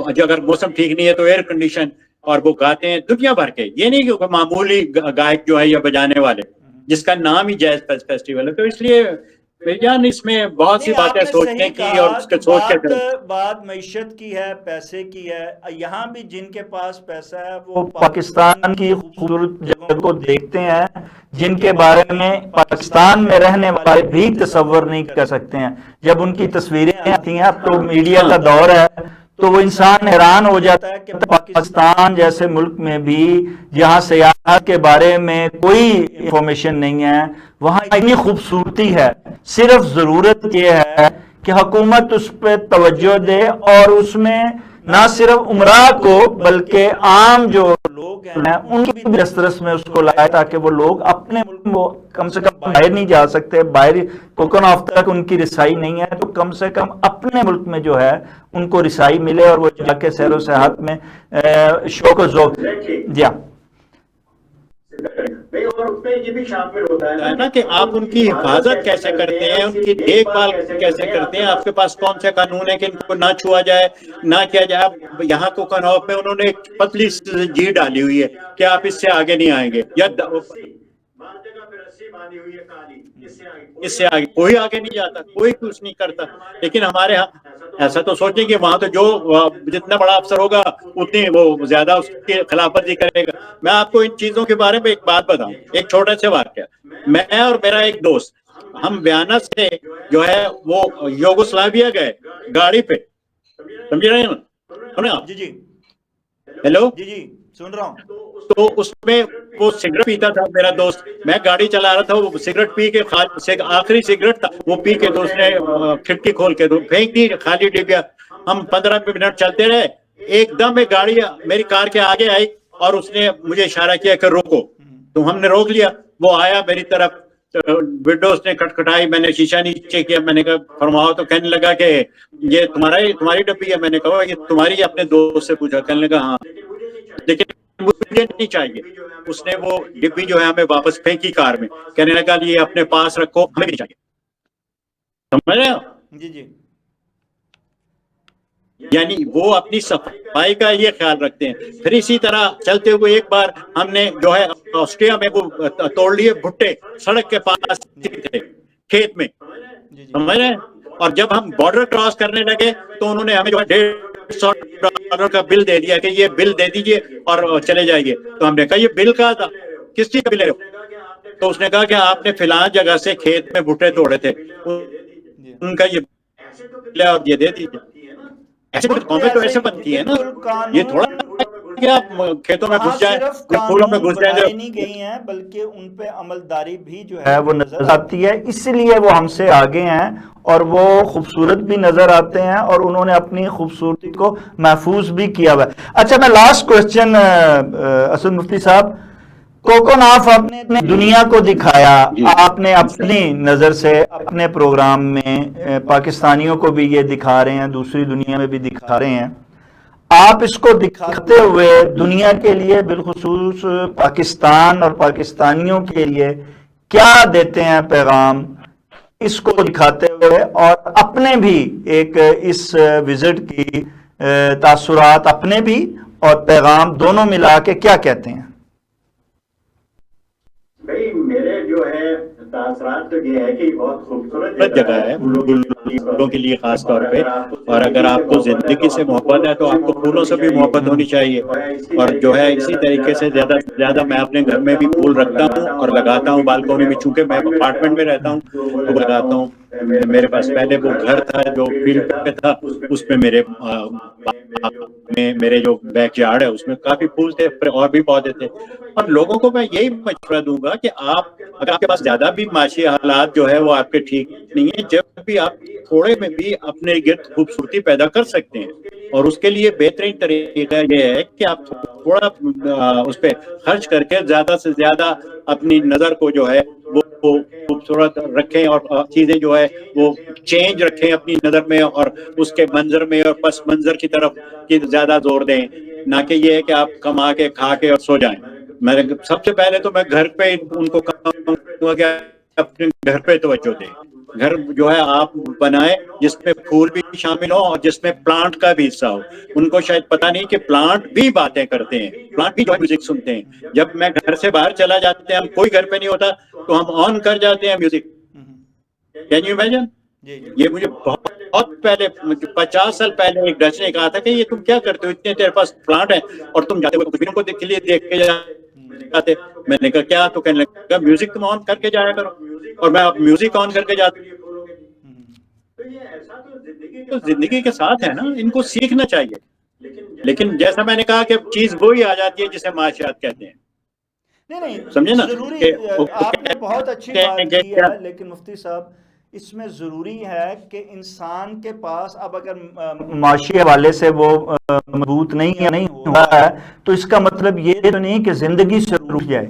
جو اگر موسم ٹھیک نہیں ہے تو ایئر کنڈیشن، اور وہ گاتے ہیں دنیا بھر کے. یہ نہیں کہ معمولی گائک جو ہے یا بجانے والے، جس کا نام ہی جاز فیسٹیول ہے. تو اس لیے جان اس میں بہت سی باتیں سوچنے کی اور اس کے سوچ کے بات معیشت کی ہے، پیسے کی ہے. یہاں بھی جن کے پاس پیسہ ہے وہ پاکستان کی خوبصورت جگہوں کو دیکھتے ہیں، جن کے بارے میں پاکستان میں رہنے والے بھی تصور نہیں کر سکتے ہیں. جب ان کی تصویریں آتی ہیں، اب تو میڈیا کا دور ہے، تو وہ انسان حیران ہو جاتا ہے کہ پاکستان جیسے ملک میں بھی جہاں سیاحت کے بارے میں کوئی انفارمیشن نہیں ہے، وہاں اتنی خوبصورتی ہے. صرف ضرورت یہ ہے کہ حکومت اس پہ توجہ دے، اور اس میں نہ صرف عمراء کو بلکہ عام جو لوگ ہیں ان کی بھی دسترس میں اس کو لائے، تاکہ وہ لوگ اپنے ملک میں کم سے کم باہر نہیں جا سکتے، باہر کوکن آف تک ان کی رسائی نہیں ہے، تو کم سے کم اپنے ملک میں جو ہے ان کو رسائی ملے، اور وہ جا کے سیر و سیاحت میں شوق و ذوق. جی اور اس میں یہ بھی شامل ہوتا ہے نا کہ آپ ان کی حفاظت کیسے کرتے ہیں، ان کی دیکھ بھال کیسے کرتے ہیں، آپ کے پاس کون سے قانون ہے کہ ان کو نہ چھوا جائے، نہ کیا جائے. اب یہاں کو کنوپ میں انہوں نے ایک پتلی جی ڈالی ہوئی ہے کہ آپ اس سے آگے نہیں آئیں گے، یا اس سے آگے کوئی آگے نہیں جاتا، کوئی کچھ نہیں کرتا. لیکن ہمارے ہاں ایسا تو سوچیں کہ وہاں تو جو جتنا بڑا افسر ہوگا اتنی وہ زیادہ اس کی خلاف ورزی کرے گا. میں آپ کو ان چیزوں کے بارے میں ایک بات بتاؤں، ایک چھوٹا سا واقعہ. میں اور میرا ایک دوست ہم ویانا سے جو ہے وہ یوگوسلاویا گئے گاڑی پہ، سمجھ رہے ہیں نا؟ جی جی ہیلو، جی جی سن رہا ہوں. تو اس میں وہ سگریٹ پیتا تھا میرا دوست، میں گاڑی چلا رہا تھا، وہ سگریٹ پی کے آخری سگریٹ تھا وہ پی کے، تو اس نے کھڑکی کھول کے پھینک دی خالی ڈبیا. ہم 15 منٹ چلتے رہے، ایک دم ایک گاڑی میری کار کے آگے آئی اور اس نے مجھے اشارہ کیا کہ روکو، تو ہم نے روک لیا. وہ آیا میری طرف، ونڈوز نے کھٹکھٹائی، میں نے شیشہ نیچے کیا، میں نے کہا فرماؤ، تو کہنے لگا کہ یہ تمہاری ڈبی ہے. میں نے کہا یہ تمہاری اپنے دوست سے پوچھا. کہنے لگا ہاں، لیکن مجھے نہیں چاہیے. اس نے وہ ڈبی جو ہے ہمیں واپس پھینکی کار میں، کہنے لگا یہ اپنے پاس رکھو، ہمیں نہیں چاہیے. سمجھ رہے ہو؟ جی جی یعنی وہ اپنی صفائی کا یہ خیال رکھتے ہیں. پھر اسی طرح چلتے ہوئے ایک بار ہم نے جو ہے آسٹریا میں وہ توڑ لیے بھٹے، سڑک کے پاس تھے کھیت میں، جی جی سمجھ رہے ہیں. اور جب ہم بارڈر کراس کرنے لگے تو انہوں نے ہمیں جو ہے $150 کا بل دے دیا کہ یہ بل دے دیجئے اور چلے جائیے. تو ہم نے کہا یہ بل کہا تھا، کس چیز کا بل ہے؟ تو اس نے کہا کہ آپ نے فلاں جگہ سے کھیت میں بھٹے توڑے تھے، ان کا یہ بل ہے اور یہ دے دیجئے. ایسے قومیں تو ایسے بنتی ہیں نا، یہ تھوڑا کہ آپ کھیتوں میں وہاں گھس جائیں، صرف پھولوں میں قانون گھس جائیں. بنائی نہیں گئی ہیں بلکہ ان پہ عملداری بھی جو ہے وہ نظر آتی ہے، اس لیے وہ ہم سے آگے ہیں اور وہ خوبصورت بھی نظر آتے ہیں اور انہوں نے اپنی خوبصورتی کو محفوظ بھی کیا ہوا ہے. اچھا، میں لاسٹ کوسچن اسد مفتی صاحب، کوکوناف آپ نے دنیا کو دکھایا، آپ نے اپنی نظر سے اپنے پروگرام میں پاکستانیوں کو بھی یہ دکھا رہے ہیں، دوسری دنیا میں بھی دکھا رہے ہیں. آپ اس کو دکھاتے ہوئے دنیا کے لیے بالخصوص پاکستان اور پاکستانیوں کے لیے کیا دیتے ہیں پیغام اس کو دکھاتے ہوئے، اور اپنے بھی ایک اس وزٹ کی تاثرات اپنے بھی اور پیغام دونوں ملا کے کیا کہتے ہیں؟ بھائی میرے جو ہے تاثرات تو یہ ہے کہ بہت خوبصورت جگہ ہے پھولوں کے لیے خاص طور پہ. اور اگر آپ کو زندگی سے محبت ہے تو آپ کو پھولوں سے بھی محبت ہونی چاہیے. اور جو ہے اسی طریقے سے زیادہ سے زیادہ میں اپنے گھر میں بھی پھول رکھتا ہوں اور لگاتا ہوں بالکونی میں، چونکہ میں اپارٹمنٹ میں رہتا ہوں تو لگاتا ہوں. میرے پاس پہلے وہ گھر تھا جو فیلڈ پہ تھا، اس میں میرے جو بیک یارڈ ہے اس میں کافی پھول تھے اور بھی پودے تھے. اور لوگوں کو میں یہی مشورہ دوں گا کہ آپ اگر آپ کے پاس زیادہ بھی معاشی حالات جو ہے وہ آپ کے ٹھیک نہیں ہیں، جب بھی آپ تھوڑے میں بھی اپنے گرد خوبصورتی پیدا کر سکتے ہیں. اور اس کے لیے بہترین طریقہ یہ ہے کہ آپ تھوڑا اس پہ خرچ کر کے زیادہ سے زیادہ اپنی نظر کو جو ہے وہ خوبصورت رکھیں، اور چیزیں جو ہے وہ چینج رکھیں اپنی نظر میں، اور اس کے منظر میں اور پس منظر کی طرف کی زیادہ زور دیں، نہ کہ یہ ہے کہ آپ کما کے کھا کے اور سو جائیں. میں سب سے پہلے تو میں گھر پہ ان کو کہوں کہ اپنے گھر پہ توجہ دیں. گھر جو ہے آپ بنائیں جس میں پھول بھی شامل ہو اور جس میں پلانٹ کا بھی حصہ ہو. ان کو شاید پتہ نہیں کہ پلانٹ بھی باتیں کرتے ہیں، پلانٹ بھی جو میوزک سنتے ہیں. جب میں گھر سے باہر چلا جاتے ہیں، ہم کوئی گھر پہ نہیں ہوتا تو ہم آن کر جاتے ہیں میوزک. Can you imagine? یہ مجھے بہت پہلے 50 سال پہلے ایک ڈچ نے کہا تھا کہ یہ تم کیا کرتے ہو، اتنے تیرے پاس پلانٹ ہیں اور تم جاتے ہوئے کچھ کو دیکھ کے جاتے. میں نے کہا کیا؟ تو کہنے لگا میوزک تم آن کر کے جایا کرو. اور میں اب میوزک آن کر کے جاتا ہوں. تو زندگی کے ساتھ ہے نا، ان کو سیکھنا چاہیے. لیکن جیسا میں نے کہا کہ چیز وہی آ جاتی ہے جسے معاشیات کہتے ہیں. نہیں سمجھے نا ضروری، کہ آپ نے بہت اچھی بات کی ہے، لیکن مفتی صاحب اس میں ضروری ہے کہ انسان کے پاس اب اگر معاشی حوالے سے وہ مضبوط نہیں ہوا ہے تو اس کا مطلب یہ تو نہیں کہ زندگی سے روٹ جائے.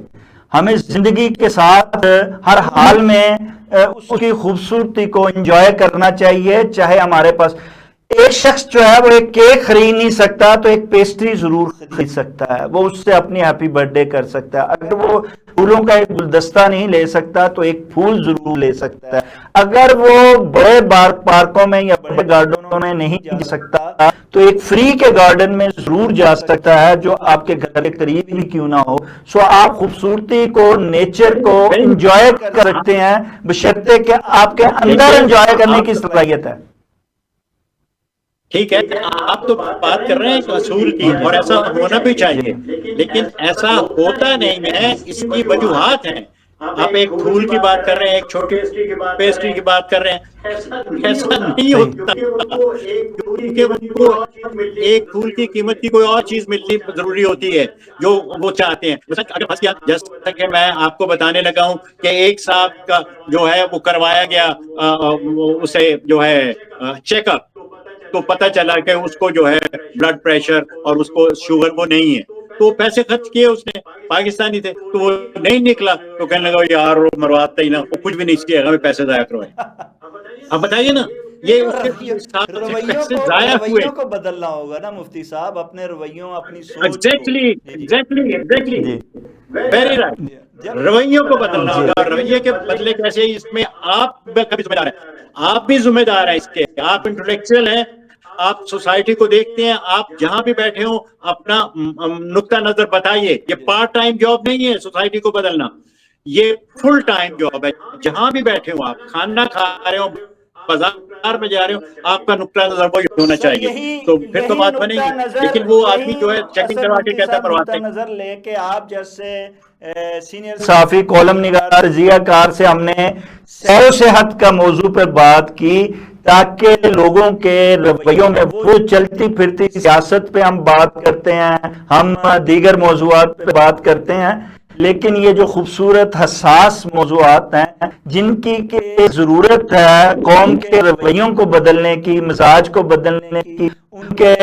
ہمیں زندگی کے ساتھ ہر حال میں اس کی خوبصورتی کو انجوائے کرنا چاہیے. چاہے ہمارے پاس ایک شخص جو ہے وہ ایک کیک خرید نہیں سکتا تو ایک پیسٹری ضرور خرید سکتا ہے، وہ اس سے اپنی ہیپی برتھ ڈے کر سکتا ہے. اگر وہ پھولوں کا ایک گلدستہ نہیں لے سکتا تو ایک پھول ضرور لے سکتا ہے. اگر وہ بڑے پارکوں میں یا بڑے گارڈنوں میں نہیں جا سکتا تو ایک فری کے گارڈن میں ضرور جا سکتا ہے جو آپ کے گھر کے قریب ہی کیوں نہ ہو. سو آپ خوبصورتی کو، نیچر کو انجوائے کر سکتے ہیں بشرطے کہ آپ کے اندر انجوائے کرنے کی صلاحیت ہے. ٹھیک ہے، آپ تو بات کر رہے ہیں اصول کی، اور ایسا ہونا بھی چاہیے، لیکن ایسا ہوتا نہیں ہے. اس کی وجوہات ہیں. آپ ایک پھول کی بات کر رہے ہیں، ایک چھوٹی پیسٹری کی بات کر رہے ہیں، ایسا نہیں ہوتا، کیونکہ ان کو ایک پھول کی قیمت کی کوئی اور چیز ملنی ضروری ہوتی ہے جو وہ چاہتے ہیں. اگر پھنس گیا، جیسا کہ میں آپ کو بتانے لگا ہوں کہ ایک صاحب کا جو ہے وہ کروایا گیا اسے جو ہے چیک اپ، تو پتہ چلا کہ اس کو جو ہے بلڈ پریشر اور اس کو شوگر وہ نہیں ہے، تو پیسے خرچ کیے اس نے، پاکستانی تھے، تو وہ نہیں نکلا، تو کہنے لگا یار مرواتا ہی نہ، وہ کچھ بھی نہیں کیا ہمیں پیسے ضائع کروائے. اب بتائیے نا، یہ اس کے پیسے ضائع ہوئے. رویوں کو بدلنا ہوگا نا مفتی صاحب، اپنے رویوں، اپنی سوچ کو. ایگزیکٹلی جی ویری رائٹ. رویوں کو بدلنا ہوگا. رویے کے بدلے کیسے؟ اس میں آپ کبھی ذمہ دار ہیں، آپ بھی ذمہ دار ہیں اس کے. آپ انٹلیکچوئل ہیں، آپ سوسائٹی کو دیکھتے ہیں، آپ جہاں بھی بیٹھے ہوں اپنا نقطہ نظر بتائیے. یہ پارٹ ٹائم جاب نہیں ہے سوسائٹی کو بدلنا، یہ فل ٹائم جاب ہے. جہاں بھی بیٹھے ہوں، آپ کھانا کھا رہے ہو، بازار میں جا رہے ہو، آپ کا نقطہ نظر وہی ہونا سر چاہیے، تو پھر تو یہی بات بنے نقطہ گی. نظر، لیکن وہ آدمی یہی جو ہے چیکنگ اصل کروا کے مفتی کہتا ہے صاحب نقطہ مرواتے. نظر لے کے آپ جیسے سینئر صحافی، کالم نگار، رضیہ کار سے ہم نے سیر و صحت کا موضوع پر بات کی تاکہ لوگوں کے رویوں میں وہ چلتی پھرتی سیاست پہ ہم بات کرتے ہیں، ہم دیگر موضوعات پہ بات کرتے ہیں، لیکن یہ جو خوبصورت حساس موضوعات ہیں جن کی ضرورت ہے قوم کے رویوں کو بدلنے کی، مزاج کو بدلنے کی، ان کے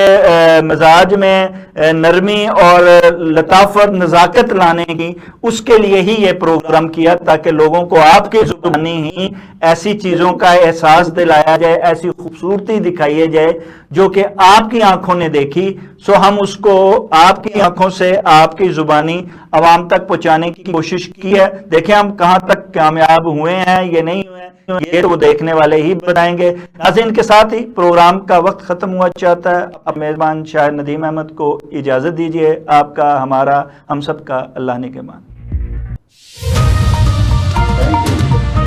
مزاج میں نرمی اور لطافت، نزاکت لانے کی، اس کے لیے ہی یہ پروگرام کیا تاکہ لوگوں کو آپ کی زبانی ہی ایسی چیزوں کا احساس دلایا جائے، ایسی خوبصورتی دکھائی جائے جو کہ آپ کی آنکھوں نے دیکھی. سو ہم اس کو آپ کی آنکھوں سے، آپ کی زبانی عوام تک پہنچانے کی کوشش کی ہے. دیکھیں ہم کہاں تک کامیاب ہوئے ہیں، یہ نہیں ہوئے، یہ تو وہ دیکھنے والے ہی بتائیں گے. ناظرین کے ساتھ ہی پروگرام کا وقت ختم ہوا چاہتا ہے. اب میزبان شاہ ندیم احمد کو اجازت دیجیے. آپ کا، ہمارا، ہم سب کا اللہ نگہبان.